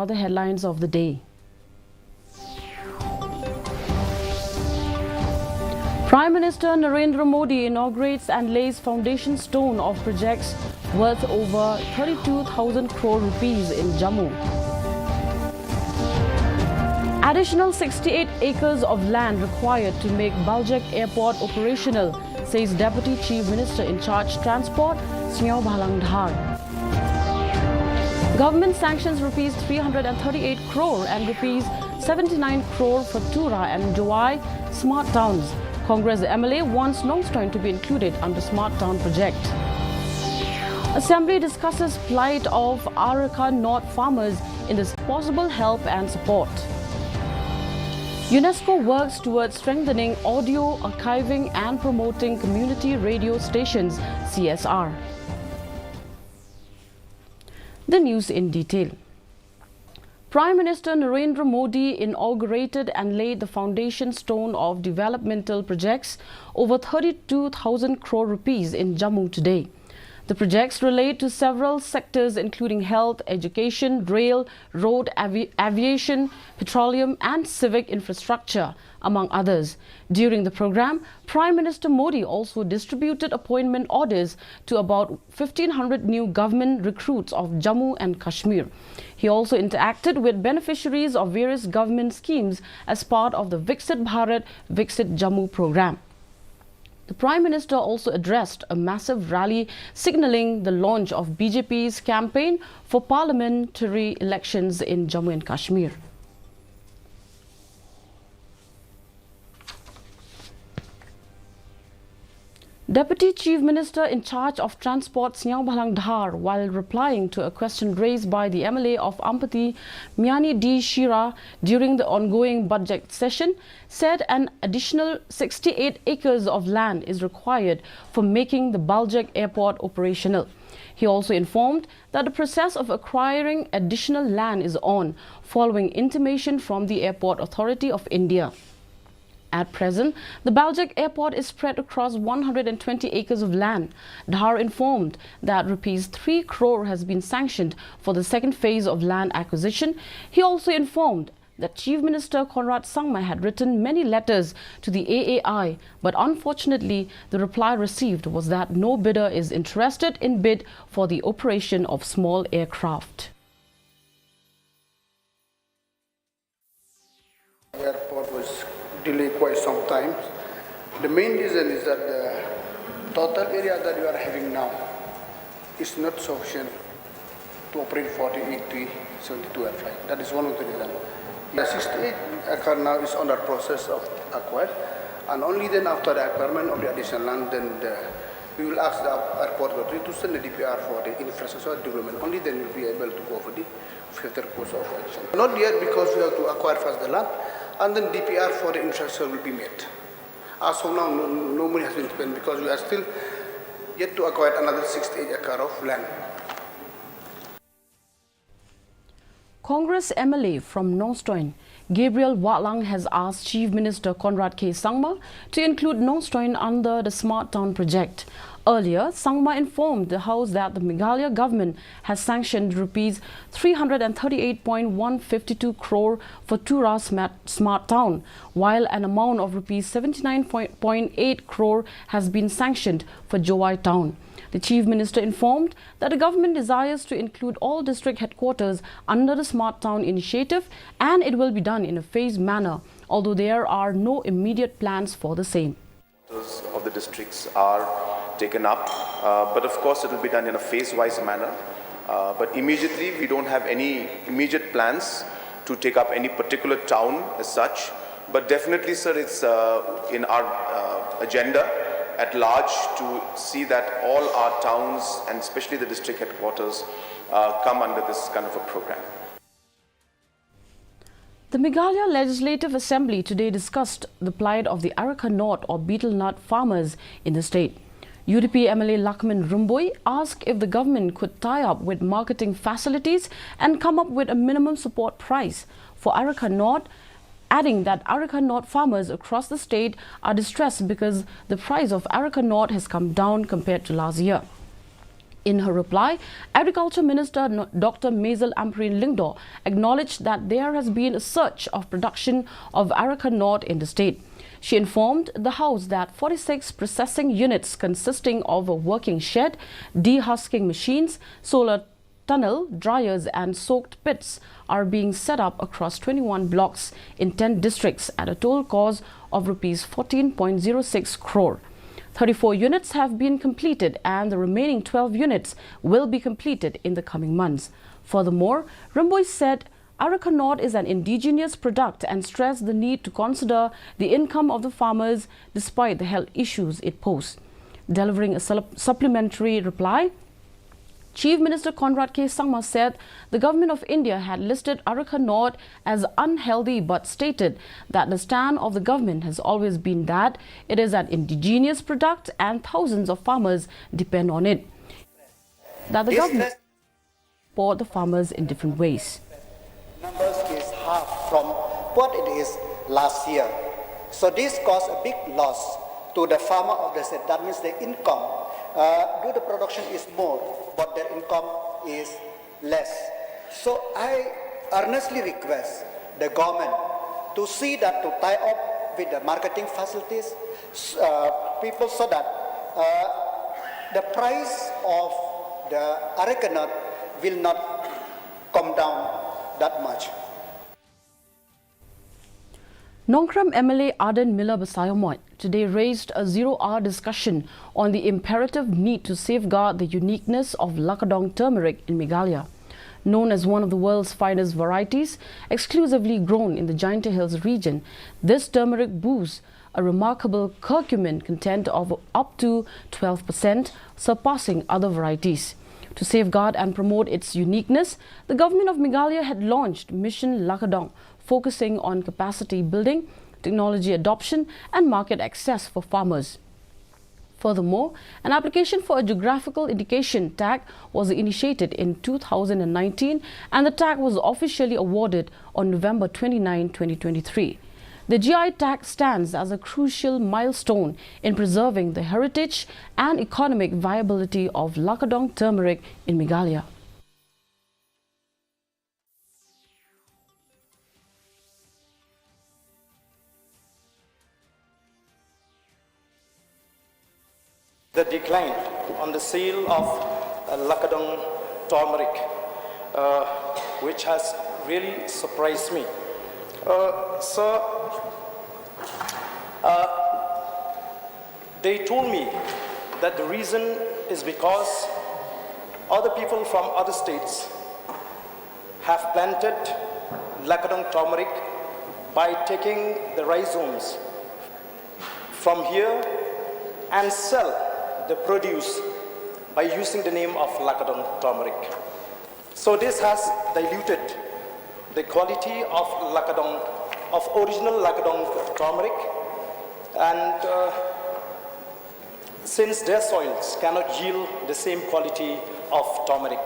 are the headlines of the day. Prime Minister Narendra Modi inaugurates and lays foundation stone of projects worth over 32,000 crore rupees in Jammu. Additional 68 acres of land required to make Baljak Airport operational, says Deputy Chief Minister in charge Transport, Sneo Bhalang Dhar. Government sanctions rupees 338 crore and rupees 79 crore for Tura and Jowai smart towns. Congress MLA wants Nongstoin to be included under Smart Town project. Assembly discusses plight of Araka North farmers in this possible help and support. UNESCO works towards strengthening audio archiving and promoting community radio stations, CSR. The news in detail. Prime Minister Narendra Modi inaugurated and laid the foundation stone of developmental projects over 32,000 crore rupees in Jammu today. The projects relate to several sectors including health, education, rail, road, aviation, petroleum and civic infrastructure, among others. During the program, Prime Minister Modi also distributed appointment orders to about 1,500 new government recruits of Jammu and Kashmir. He also interacted with beneficiaries of various government schemes as part of the Viksit Bharat, Viksit Jammu program. The Prime Minister also addressed a massive rally signalling the launch of BJP's campaign for parliamentary elections in Jammu and Kashmir. Deputy Chief Minister in charge of Transport Sneo Bhalang Dhar, while replying to a question raised by the MLA of Ampati, Miani D. Shira, during the ongoing budget session, said an additional 68 acres of land is required for making the Baljak Airport operational. He also informed that the process of acquiring additional land is on, following intimation from the Airport Authority of India. At present, the Baljak Airport is spread across 120 acres of land. Dhar informed that rupees 3 crore has been sanctioned for the second phase of land acquisition. He also informed that Chief Minister Conrad Sangma had written many letters to the AAI, but unfortunately, the reply received was that no bidder is interested in bid for the operation of small aircraft. The airport was delayed quite some time. The main reason is that the total area that you are having now is not sufficient to operate 48 72 airflight. That is one of the reasons. The 68 acre now is under process of acquired, and only then after the acquirement of the additional land, then we will ask the airport authority to send the DPR for the infrastructure development. Only then we will be able to go for the further course of action. Not yet, because we have to acquire first the land, and then DPR for the infrastructure will be made. As of now, no money has been spent because we are still yet to acquire another 68 acre of land. Congress MLA from Nongstoin, Gabriel Watlang, has asked Chief Minister Conrad K. Sangma to include Nongstoin under the Smart Town project. Earlier, Sangma informed the House that the Meghalaya government has sanctioned rupees 338.152 crore for Tura Smart Town, while an amount of rupees 79.8 crore has been sanctioned for Jowai Town. The Chief Minister informed that the government desires to include all district headquarters under the Smart Town initiative, and it will be done in a phased manner, although there are no immediate plans for the same. Of the districts are taken up, but of course it will be done in a phase-wise manner. But immediately we don't have any immediate plans to take up any particular town as such. But definitely, sir, it's in our agenda at large to see that all our towns and especially the district headquarters come under this kind of a program. The Meghalaya Legislative Assembly today discussed the plight of the Araka North or betel nut farmers in the state. UDP MLA Lakman Rumboi asked if the government could tie up with marketing facilities and come up with a minimum support price for Araka North, adding that Araka North farmers across the state are distressed because the price of Araka North has come down compared to last year. In her reply, Agriculture Minister Dr. Maisel Ampreen Lyngdoh acknowledged that there has been a surge of production of areca nut in the state. She informed the House that 46 processing units consisting of a working shed, dehusking machines, solar tunnel, dryers and soaked pits are being set up across 21 blocks in 10 districts at a total cost of Rs 14.06 crore. 34 units have been completed and the remaining 12 units will be completed in the coming months. Furthermore, Rimboy said areca nut is an indigenous product and stressed the need to consider the income of the farmers despite the health issues it poses. Delivering a supplementary reply, Chief Minister Conrad K. Sangma said the government of India had listed areca nut as unhealthy but stated that the stand of the government has always been that it is an indigenous product and thousands of farmers depend on it. That the government support the farmers in different ways. Numbers is half from what it is last year. So this caused a big loss to the farmer of the state. That means the income, the production is more, but their income is less. So I earnestly request the government to see that to tie up with the marketing facilities, people, so that the price of the areca nut will not come down that much. Nongkram MLA Adan Miller Basayomoy today raised a zero-hour discussion on the imperative need to safeguard the uniqueness of Lakadong turmeric in Meghalaya. Known as one of the world's finest varieties, exclusively grown in the Jaintia Hills region, this turmeric boasts a remarkable curcumin content of up to 12%, surpassing other varieties. To safeguard and promote its uniqueness, the government of Meghalaya had launched Mission Lakadong, focusing on capacity building, technology adoption and market access for farmers. Furthermore, an application for a geographical indication tag was initiated in 2019 and the tag was officially awarded on November 29, 2023. The GI tag stands as a crucial milestone in preserving the heritage and economic viability of Lakadong turmeric in Meghalaya. The decline on the sale of Lakadong turmeric, which has really surprised me. Sir, they told me that the reason is because other people from other states have planted Lakadong turmeric by taking the rhizomes from here and sell the produce by using the name of Lakadong turmeric. So this has diluted the quality of Lakadong, of original Lakadong turmeric, and since their soils cannot yield the same quality of turmeric.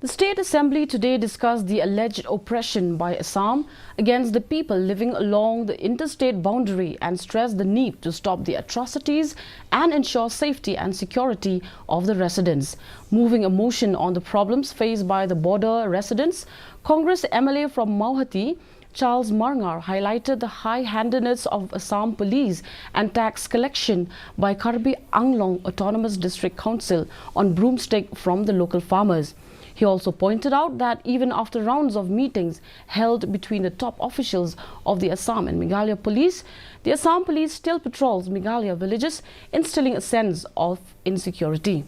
The State Assembly today discussed the alleged oppression by Assam against the people living along the interstate boundary and stressed the need to stop the atrocities and ensure safety and security of the residents. Moving a motion on the problems faced by the border residents, Congress MLA from Mauhati, Charles Marngar, highlighted the high-handedness of Assam police and tax collection by Karbi Anglong Autonomous District Council on broomstick from the local farmers. He also pointed out that even after rounds of meetings held between the top officials of the Assam and Meghalaya police, the Assam police still patrols Meghalaya villages, instilling a sense of insecurity.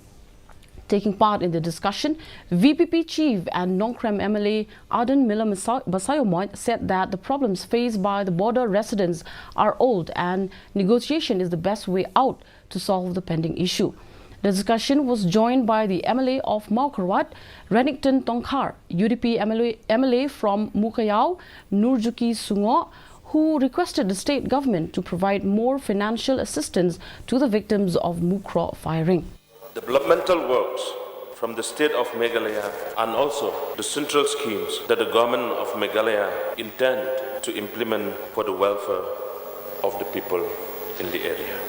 Taking part in the discussion, VPP Chief and Nongkram MLA Adan Miller Basayomoy said that the problems faced by the border residents are old and negotiation is the best way out to solve the pending issue. The discussion was joined by the MLA of Maukarwat, Renington Tongkhar, UDP MLA from Mukayao, Nurjuki Sungo, who requested the state government to provide more financial assistance to the victims of Mukro firing. Developmental works from the state of Meghalaya and also the central schemes that the government of Meghalaya intend to implement for the welfare of the people in the area.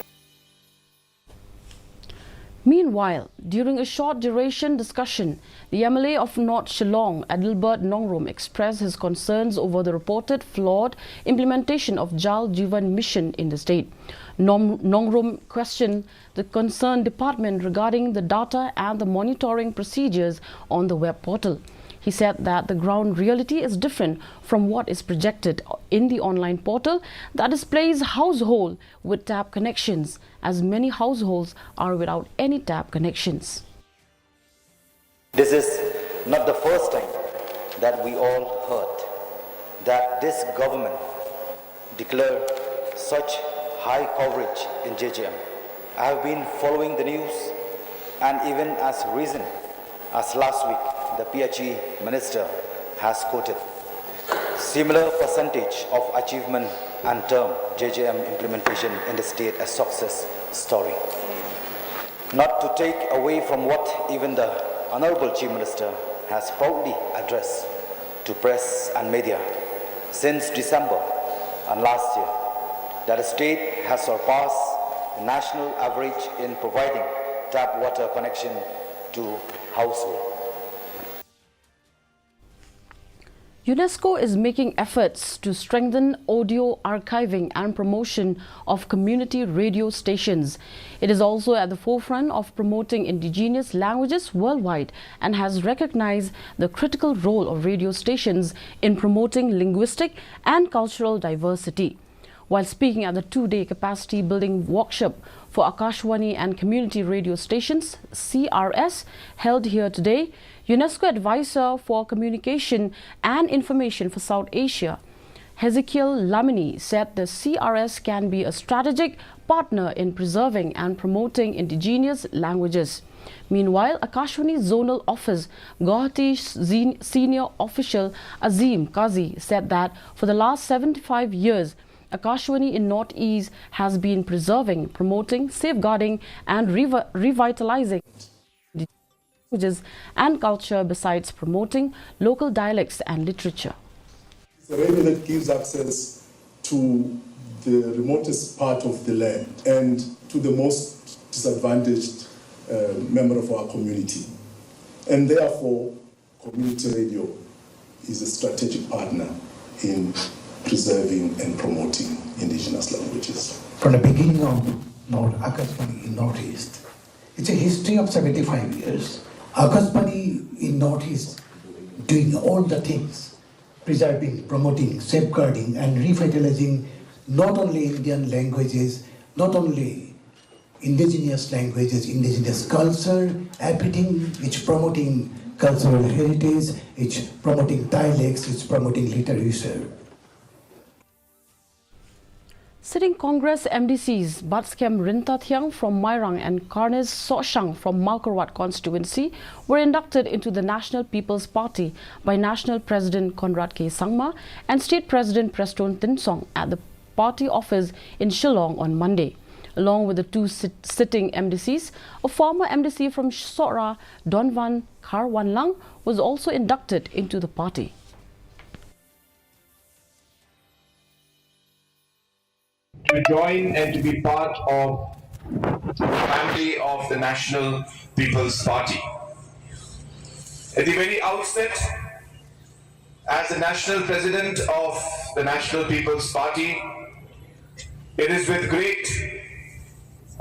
Meanwhile, during a short duration discussion, the MLA of North Shillong, Adalbert Nongrum, expressed his concerns over the reported flawed implementation of Jal Jeevan mission in the state. Nongrum questioned the concerned department regarding the data and the monitoring procedures on the web portal. He said that the ground reality is different from what is projected in the online portal that displays household with tap connections, as many households are without any tap connections. This is not the first time that we all heard that this government declared such high coverage in JJM. I have been following the news, and even as recent as last week, the PHE minister has quoted similar percentage of achievement and term JJM implementation in the state as success story. Not to take away from what even the Honorable Chief Minister has proudly addressed to press and media since December and last year, that the state has surpassed the national average in providing tap water connection to households. UNESCO is making efforts to strengthen audio archiving and promotion of community radio stations. It is also at the forefront of promoting indigenous languages worldwide and has recognized the critical role of radio stations in promoting linguistic and cultural diversity. While speaking at the two-day capacity building workshop for Akashwani and community radio stations, CRS, held here today, UNESCO Advisor for Communication and Information for South Asia, Hezekiel Lamini, said the CRS can be a strategic partner in preserving and promoting indigenous languages. Meanwhile, Akashwani Zonal Office Guwahati Senior Official Azim Kazi said that for the last 75 years, Akashwani in Northeast has been preserving, promoting, safeguarding and revitalizing languages and culture besides promoting local dialects and literature. It's a radio that gives access to the remotest part of the land and to the most disadvantaged member of our community. And therefore, community radio is a strategic partner in preserving and promoting indigenous languages. From the beginning of Akashvani in Northeast, it's a history of 75 years. Akashvani in Northeast doing all the things, preserving, promoting, safeguarding and revitalizing not only Indian languages, not only indigenous languages, indigenous culture, everything which promoting cultural heritage, it's promoting dialects, it's promoting literature. Sitting Congress MDCs Batskem Rintathyang from Mairang and Karnes Soshang from Malkarwat constituency were inducted into the National People's Party by National President Conrad K. Sangma and State President Preston Tinsong at the party office in Shillong on Monday. Along with the two sitting MDCs, a former MDC from Sora, Donvan Karwanlang, was also inducted into the party. To join and to be part of the family of the National People's Party. At the very outset, as the National President of the National People's Party, it is with great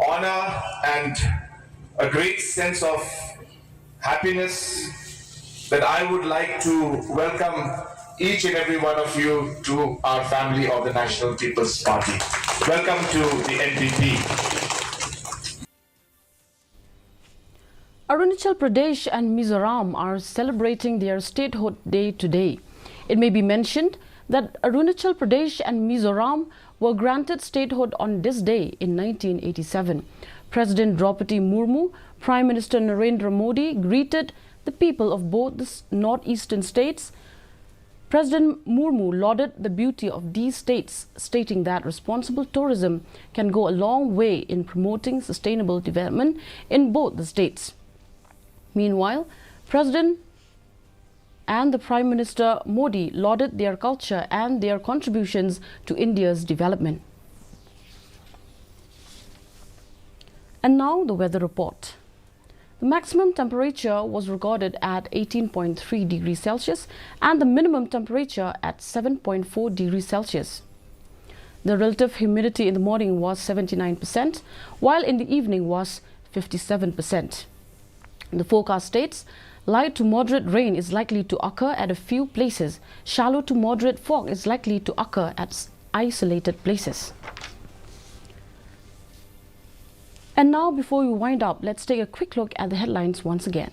honor and a great sense of happiness that I would like to welcome each and every one of you to our family of the National People's Party. Welcome to the NPP. Arunachal Pradesh and Mizoram are celebrating their statehood day today. It may be mentioned that Arunachal Pradesh and Mizoram were granted statehood on this day in 1987. President Draupadi Murmu, Prime Minister Narendra Modi greeted the people of both the northeastern states. President Murmu lauded the beauty of these states, stating that responsible tourism can go a long way in promoting sustainable development in both the states. Meanwhile, President and the Prime Minister Modi lauded their culture and their contributions to India's development. And now the weather report. The maximum temperature was recorded at 18.3 degrees Celsius and the minimum temperature at 7.4 degrees Celsius. The relative humidity in the morning was 79%, while in the evening was 57%. The forecast states light to moderate rain is likely to occur at a few places. Shallow to moderate fog is likely to occur at isolated places. And now, before we wind up, let's take a quick look at the headlines once again.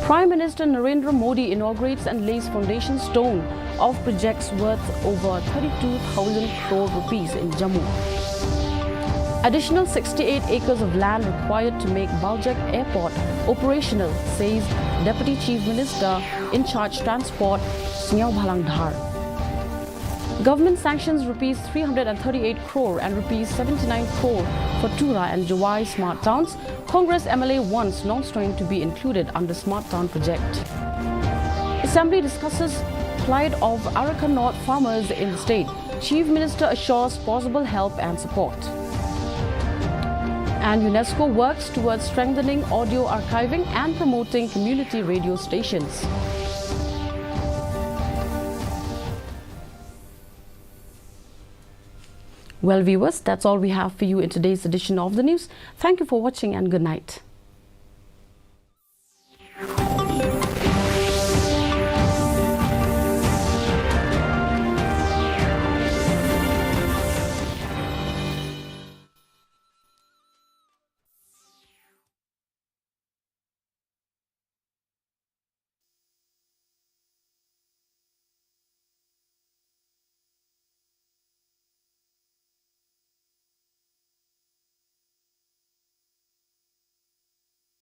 Prime Minister Narendra Modi inaugurates and lays foundation stone of projects worth over 32,000 crore rupees in Jammu. Additional 68 acres of land required to make Baljak Airport operational, says Deputy Chief Minister in charge Transport Sniao Bhalang Dhar. Government sanctions rupees 338 crore and rupees 79 crore for Tura and Jawai smart towns. Congress MLA wants Nongstoin to be included under smart town project. Assembly discusses plight of Arakan North farmers in the state. Chief Minister assures possible help and support. And UNESCO works towards strengthening audio archiving and promoting community radio stations. Well, viewers, that's all we have for you in today's edition of the news. Thank you for watching and good night.